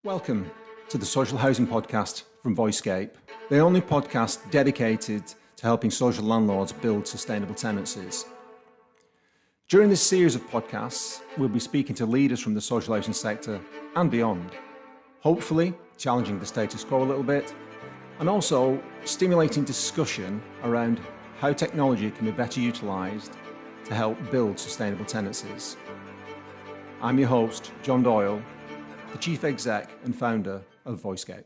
Welcome to the Social Housing Podcast from Voicescape, the only podcast dedicated to helping social landlords build sustainable tenancies. During this series of podcasts, we'll be speaking to leaders from the social housing sector and beyond, hopefully challenging the status quo a little bit, and also stimulating discussion around how technology can be better utilised to help build sustainable tenancies. I'm your host, John Doyle, the Chief Exec and founder of Voicescape.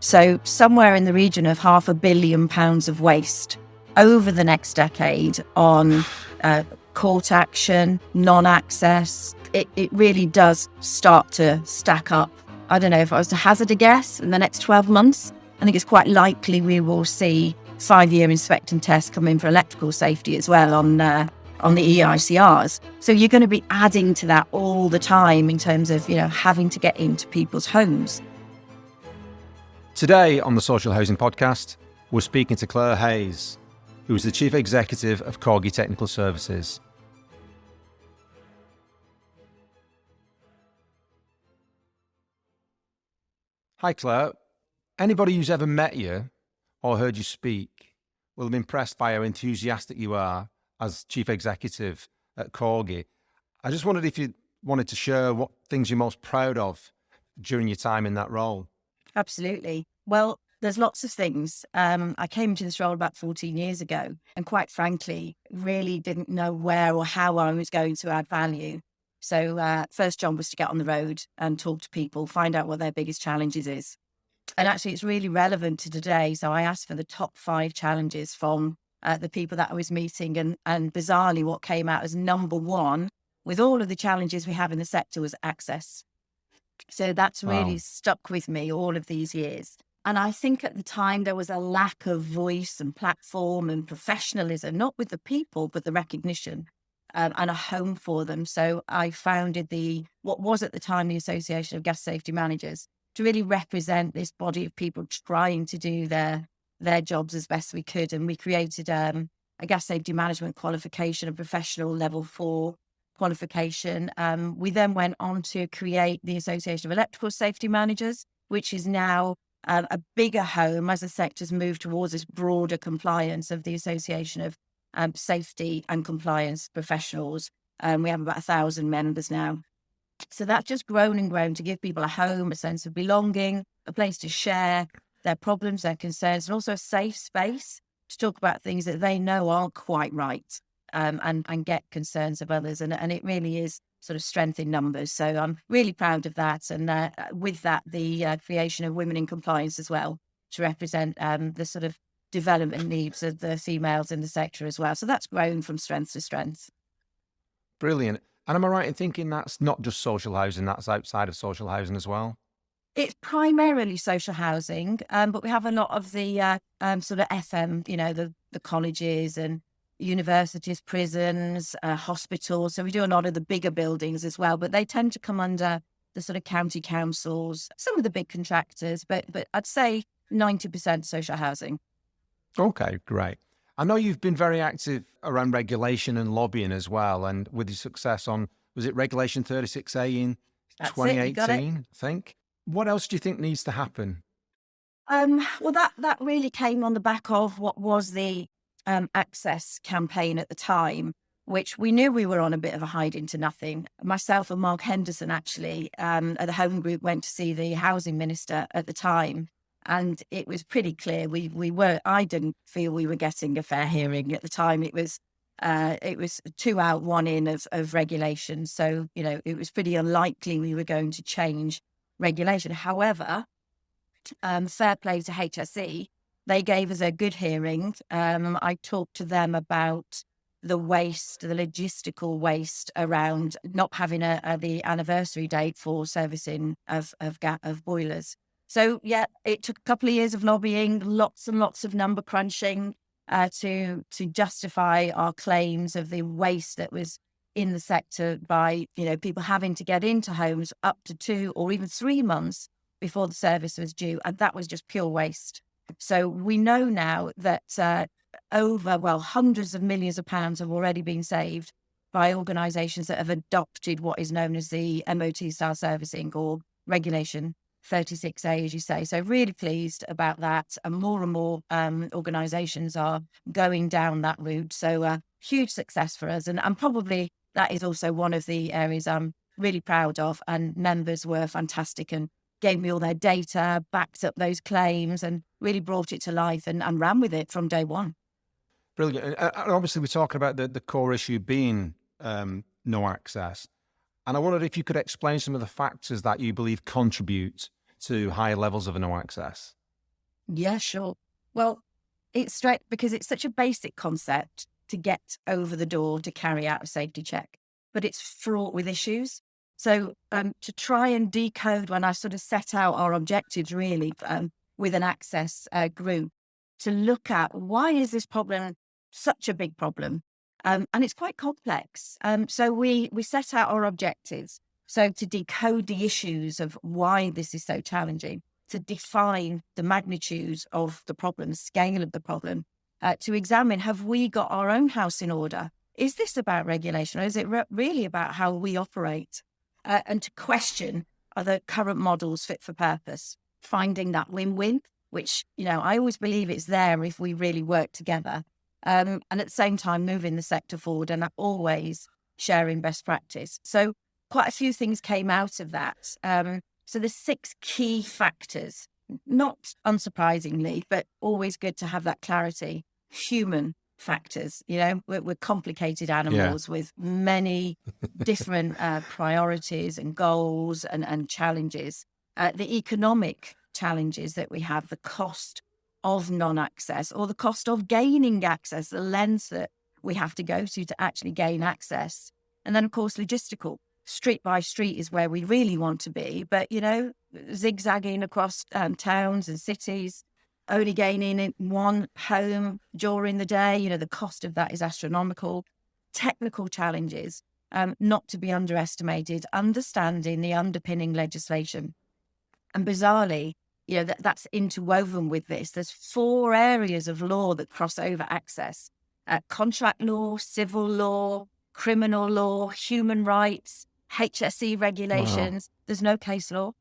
So somewhere in the region of £500 million of waste over the next decade on court action, non-access. It really does start to stack up. I don't know, if I was to hazard a guess in the next 12 months, I think it's quite likely we will see 5-year inspect and test come in for electrical safety as well on the EICRs. So you're going to be adding to that all the time in terms of, having to get into people's homes. Today on the Social Housing Podcast, we're speaking to Claire Hayes, who is the Chief Executive of Corgi Technical Services. Hi Claire. Anybody who's ever met you or heard you speak will have been impressed by how enthusiastic you are as Chief Executive at Corgi. I just wondered if you wanted to share what things you're most proud of during your time in that role. Absolutely. Well, there's lots of things. I came into this role about 14 years ago and quite frankly, really didn't know where or how I was going to add value. So first job was to get on the road and talk to people, find out what their biggest challenges is. And actually it's really relevant to today. So I asked for the top 5 challenges from the people that I was meeting, and bizarrely what came out as number 1 with all of the challenges we have in the sector was access. So that's really stuck with me all of these years. And I think at the time there was a lack of voice and platform and professionalism, not with the people, but the recognition and a home for them. So I founded what was at the time the Association of Gas Safety Managers to really represent this body of people trying to do their jobs as best we could. And we created a gas safety management qualification, a professional level 4 qualification. We then went on to create the Association of Electrical Safety Managers, which is now a bigger home as the sector's moved towards this broader compliance of the Association of Safety and Compliance Professionals. We have about 1,000 members now. So that's just grown and grown to give people a home, a sense of belonging, a place to share their problems, their concerns, and also a safe space to talk about things that they know aren't quite right. And get concerns of others. And it really is sort of strength in numbers. So I'm really proud of that. And with that, the creation of Women in Compliance as well, to represent the sort of development needs of the females in the sector as well. So that's grown from strength to strength. Brilliant. And am I right in thinking that's not just social housing, that's outside of social housing as well? It's primarily social housing, but we have a lot of the sort of FM, the colleges and universities, prisons, hospitals. So we do a lot of the bigger buildings as well, but they tend to come under the sort of county councils, some of the big contractors, but I'd say 90% social housing. Okay, great. I know you've been very active around regulation and lobbying as well, and with your success on, was it Regulation 36A in 2018, I think? What else do you think needs to happen? Well, that really came on the back of what was the access campaign at the time, which we knew we were on a bit of a hide into nothing. Myself and Mark Henderson actually at the Home Group went to see the housing minister at the time, and it was pretty clear I didn't feel we were getting a fair hearing at the time. It was 2 out, 1 in of regulation. So, it was pretty unlikely we were going to change regulation. However, fair play to HSE. They gave us a good hearing. I talked to them about the waste, the logistical waste around not having the anniversary date for servicing of boilers. So yeah, it took a couple of years of lobbying, lots and lots of number crunching to justify our claims of the waste that was in the sector by, people having to get into homes up to 2 or even 3 months before the service was due, and that was just pure waste. So we know now that hundreds of millions of pounds have already been saved by organisations that have adopted what is known as the MOT style servicing, or regulation 36A, as you say. So really pleased about that. And more organisations are going down that route. So huge success for us. And probably that is also one of the areas I'm really proud of. And members were fantastic and gave me all their data, backed up those claims, and really brought it to life and ran with it from day one. Brilliant. And obviously, we're talking about the core issue being no access. And I wondered if you could explain some of the factors that you believe contribute to higher levels of no access. Yeah, sure. Well, it's straight because it's such a basic concept to get over the door to carry out a safety check, but it's fraught with issues. So to try and decode, when I sort of set out our objectives really with an access group, to look at why is this problem such a big problem? And it's quite complex. So we set out our objectives. So to decode the issues of why this is so challenging, to define the magnitude of the problem, scale of the problem, to examine, have we got our own house in order? Is this about regulation, or is it really about how we operate? And to question, are the current models fit for purpose? Finding that win-win, which, I always believe it's there if we really work together. And at the same time, moving the sector forward and always sharing best practice. So quite a few things came out of that. So there's 6 key factors, not unsurprisingly, but always good to have that clarity. Human factors, we're complicated animals with many different priorities and goals and challenges. The economic challenges that we have, the cost of non-access or the cost of gaining access, the lens that we have to go to actually gain access. And then, of course, logistical. Street by street is where we really want to be, but, zigzagging across towns and cities, only gaining in one home during the day, the cost of that is astronomical. Technical challenges, not to be underestimated, understanding the underpinning legislation. And bizarrely, that's interwoven with this. There's 4 areas of law that cross over access: contract law, civil law, criminal law, human rights, HSE regulations. Wow. There's no case law,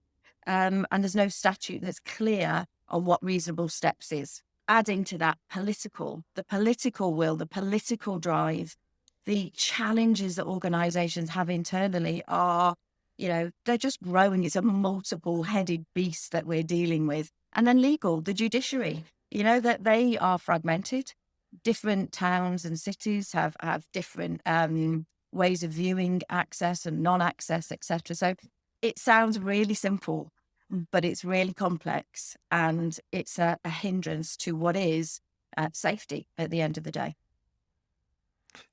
and there's no statute that's clear on what reasonable steps is. Adding to that, the political will, the political drive, the challenges that organisations have internally are, they're just growing. It's a multiple-headed beast that we're dealing with. And then legal, the judiciary, that they are fragmented. Different towns and cities have different ways of viewing access and non-access, etc. So it sounds really simple, but it's really complex, and it's a hindrance to what is safety at the end of the day.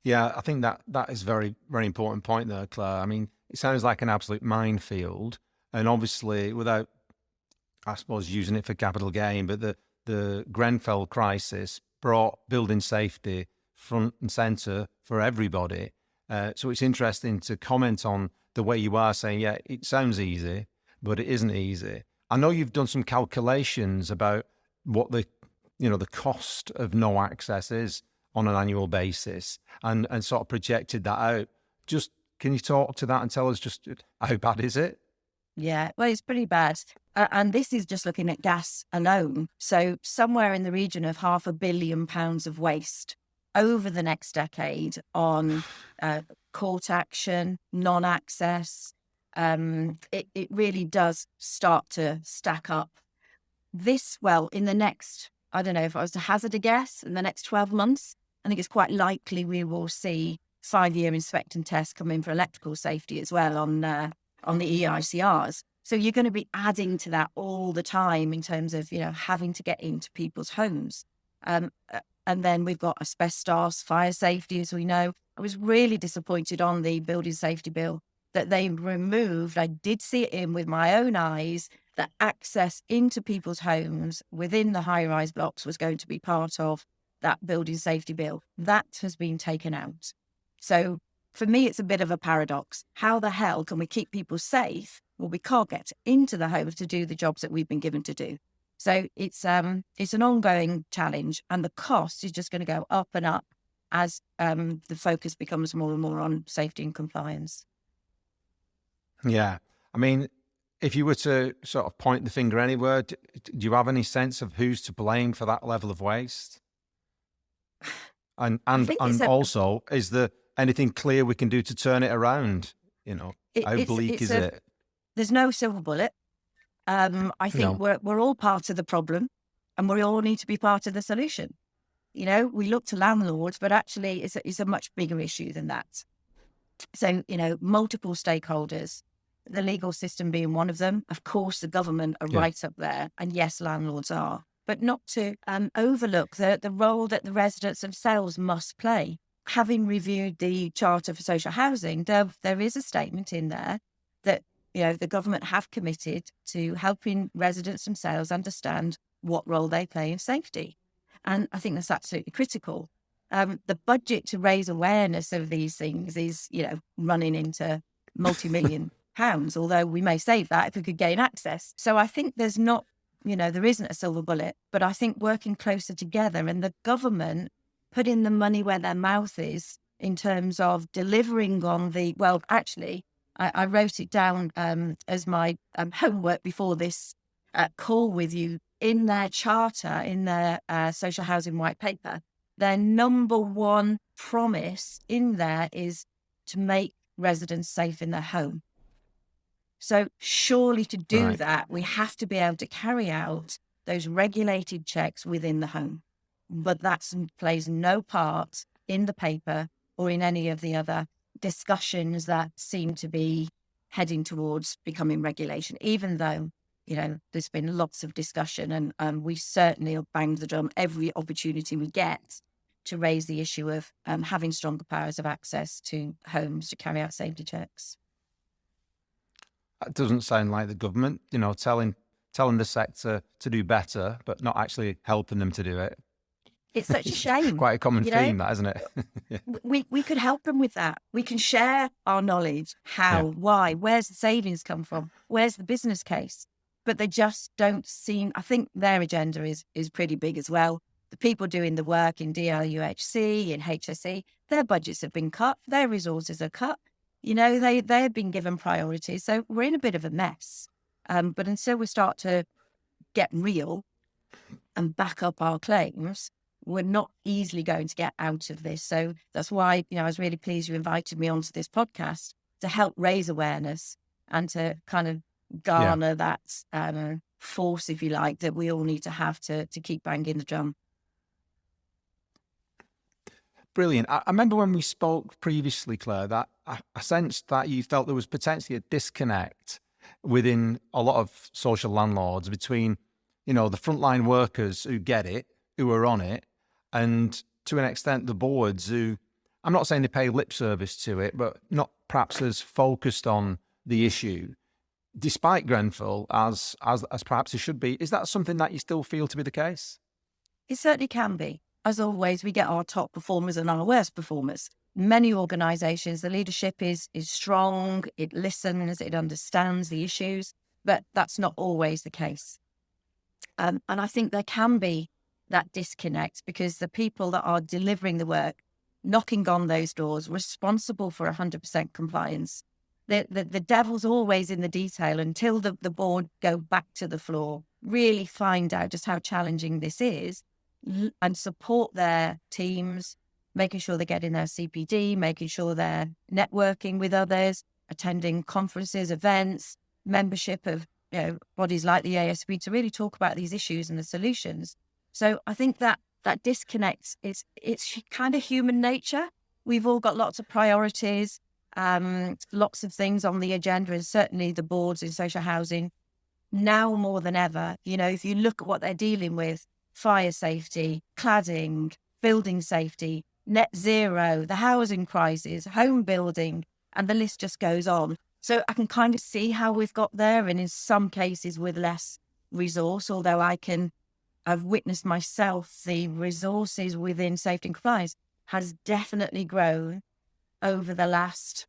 Yeah, I think that is very, very important point there, Claire. I mean, it sounds like an absolute minefield, and obviously, without, I suppose, using it for capital gain, but the Grenfell crisis brought building safety front and centre for everybody. So it's interesting to comment on the way you are saying, yeah, it sounds easy, but it isn't easy. I know you've done some calculations about what the cost of no access is on an annual basis, and sort of projected that out. Just, can you talk to that and tell us just how bad is it? Yeah, well, it's pretty bad. And this is just looking at gas alone. So somewhere in the region of £500 million of waste over the next decade on court action, non-access. It really does start to stack up. In the next, I don't know, if I was to hazard a guess, in the next 12 months, I think it's quite likely we will see 5-year inspect and test come in for electrical safety as well on the EICRs. So you're going to be adding to that all the time in terms of, having to get into people's homes. And then we've got asbestos, fire safety, as we know. I was really disappointed on the building safety bill that they removed. I did see it in with my own eyes, that access into people's homes within the high-rise blocks was going to be part of that building safety bill. That has been taken out. So for me, it's a bit of a paradox. How the hell can we keep people safe? Well, we can't get into the homes to do the jobs that we've been given to do. So it's an ongoing challenge, and the cost is just going to go up and up as the focus becomes more and more on safety and compliance. Yeah. I mean, if you were to sort of point the finger anywhere, do you have any sense of who's to blame for that level of waste? And think it's also, is there anything clear we can do to turn it around? You know, how bleak is it? There's no silver bullet. I think we're all part of the problem, and we all need to be part of the solution. You know, we look to landlords, but actually it's a much bigger issue than that. So, you know, multiple stakeholders, the legal system being one of them. Of course, the government are right up there. And yes, landlords are. But not to overlook the role that the residents themselves must play. Having reviewed the Charter for Social Housing, there is a statement in there that, you know, the government have committed to helping residents themselves understand what role they play in safety. And I think that's absolutely critical. The budget to raise awareness of these things is, you know, running into multi-million pounds, although we may save that if we could gain access. So I think there isn't a silver bullet, but I think working closer together and the government putting the money where their mouth is in terms of delivering on I wrote it down as my homework before this call with you. In their charter, in their social housing white paper, their number one promise in there is to make residents safe in their home. So surely to do that, we have to be able to carry out those regulated checks within the home. But that plays no part in the paper or in any of the other discussions that seem to be heading towards becoming regulation, even though, you know, there's been lots of discussion and we certainly have banged the drum every opportunity we get to raise the issue of having stronger powers of access to homes to carry out safety checks. That doesn't sound like the government, you know, telling the sector to do better, but not actually helping them to do it. It's such a shame. Quite a common theme, that, isn't it? Yeah. We could help them with that. We can share our knowledge, how, why, where's the savings come from, where's the business case. But they just don't seem, I think their agenda is pretty big as well. The people doing the work in DLUHC, in HSE, their budgets have been cut, their resources are cut. You know, they've been given priority. So we're in a bit of a mess. But until we start to get real and back up our claims, we're not easily going to get out of this. So that's why, you know, I was really pleased you invited me onto this podcast to help raise awareness and to kind of garner that force, if you like, that we all need to have to keep banging the drum. Brilliant. I remember when we spoke previously, Claire, that I sensed that you felt there was potentially a disconnect within a lot of social landlords between, you know, the frontline workers who get it, who are on it, and to an extent the boards who, I'm not saying they pay lip service to it, but not perhaps as focused on the issue, despite Grenfell as perhaps it should be. Is that something that you still feel to be the case? It certainly can be. As always, we get our top performers and our worst performers. Many organisations, the leadership is strong, it listens, it understands the issues, but that's not always the case. And I think there can be that disconnect because the people that are delivering the work, knocking on those doors, responsible for 100% compliance, the devil's always in the detail until the board go back to the floor, really find out just how challenging this is and support their teams, making sure they're getting their CPD, making sure they're networking with others, attending conferences, events, membership of, you know, bodies like the ASB to really talk about these issues and the solutions. So I think that disconnect it's kind of human nature. We've all got lots of priorities, lots of things on the agenda, and certainly the boards in social housing now more than ever. You know, if you look at what they're dealing with, fire safety, cladding, building safety, net zero, the housing crisis, home building, and the list just goes on. So I can kind of see how we've got there, and in some cases with less resource, although I've witnessed myself the resources within safety and compliance has definitely grown over the last,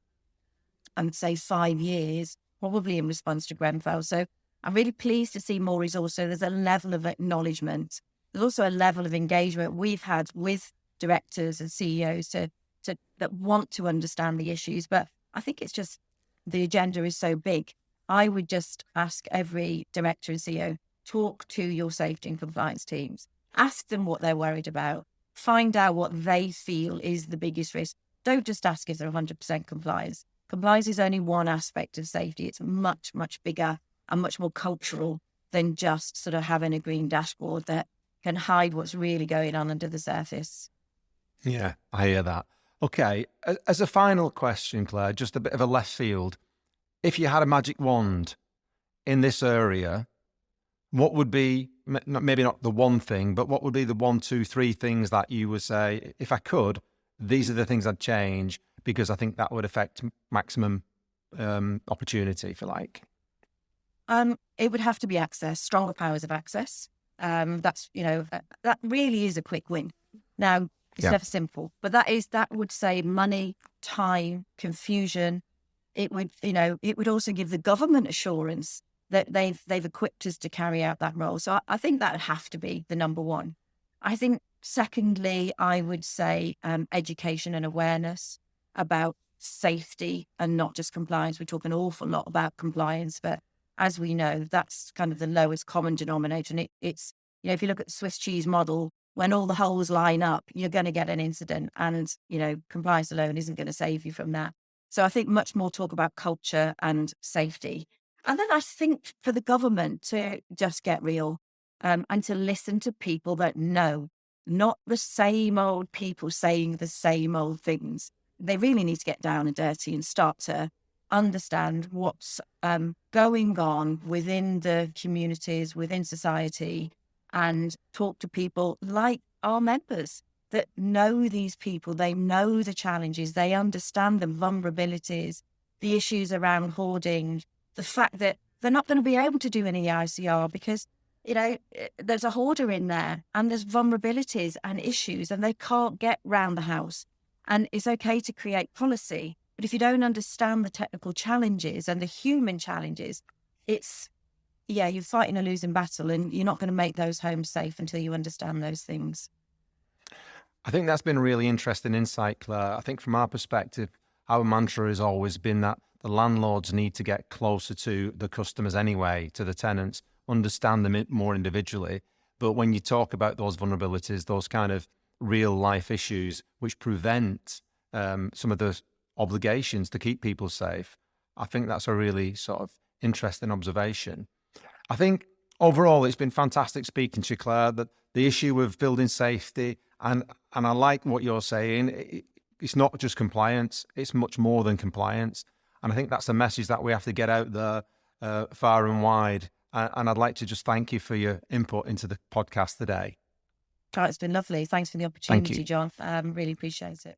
I would say, 5 years, probably in response to Grenfell. So I'm really pleased to see more resource. So there's a level of acknowledgement. There's also a level of engagement we've had with directors and CEOs that want to understand the issues. But I think it's just the agenda is so big. I would just ask every director and CEO, talk to your safety and compliance teams. Ask them what they're worried about. Find out what they feel is the biggest risk. Don't just ask if they're 100% compliance. Compliance is only one aspect of safety. It's much, much bigger and much more cultural than just sort of having a green dashboard that can hide what's really going on under the surface. Yeah, I hear that. Okay, as a final question, Claire, just a bit of a left field. If you had a magic wand in this area, what would be, maybe not the one thing, but what would be the 1, 2, 3 things that you would say, if I could, these are the things I'd change because I think that would affect maximum opportunity, if you like? It would have to be access, stronger powers of access. That's, that really is a quick win. Now, it's never simple, but that would save money, time, confusion. It would also give the government assurance that they've equipped us to carry out that role. So I think that would have to be the number one. I think secondly, I would say education and awareness about safety and not just compliance. We talk an awful lot about compliance, but as we know, that's kind of the lowest common denominator. And it's, if you look at the Swiss cheese model, when all the holes line up, you're going to get an incident, and, compliance alone isn't going to save you from that. So I think much more talk about culture and safety. And then I think for the government to just get real and to listen to people that know, not the same old people saying the same old things. They really need to get down and dirty and start to understand what's going on within the communities, within society, and talk to people like our members that know these people. They know the challenges, they understand the vulnerabilities, the issues around hoarding, the fact that they're not going to be able to do any ICR because, there's a hoarder in there and there's vulnerabilities and issues and they can't get round the house. And it's okay to create policy, but if you don't understand the technical challenges and the human challenges, you're fighting a losing battle, and you're not going to make those homes safe until you understand those things. I think that's been a really interesting insight, Claire. I think from our perspective, our mantra has always been that the landlords need to get closer to the customers anyway, to the tenants, understand them more individually. But when you talk about those vulnerabilities, those kind of real life issues which prevent some of the obligations to keep people safe, I think that's a really sort of interesting observation. I think overall it's been fantastic speaking to you, Claire, that the issue of building safety, and I like what you're saying, it's not just compliance, it's much more than compliance. And I think that's a message that we have to get out there far and wide. And I'd like to just thank you for your input into the podcast today. Oh, it's been lovely. Thanks for the opportunity, John. Really appreciate it.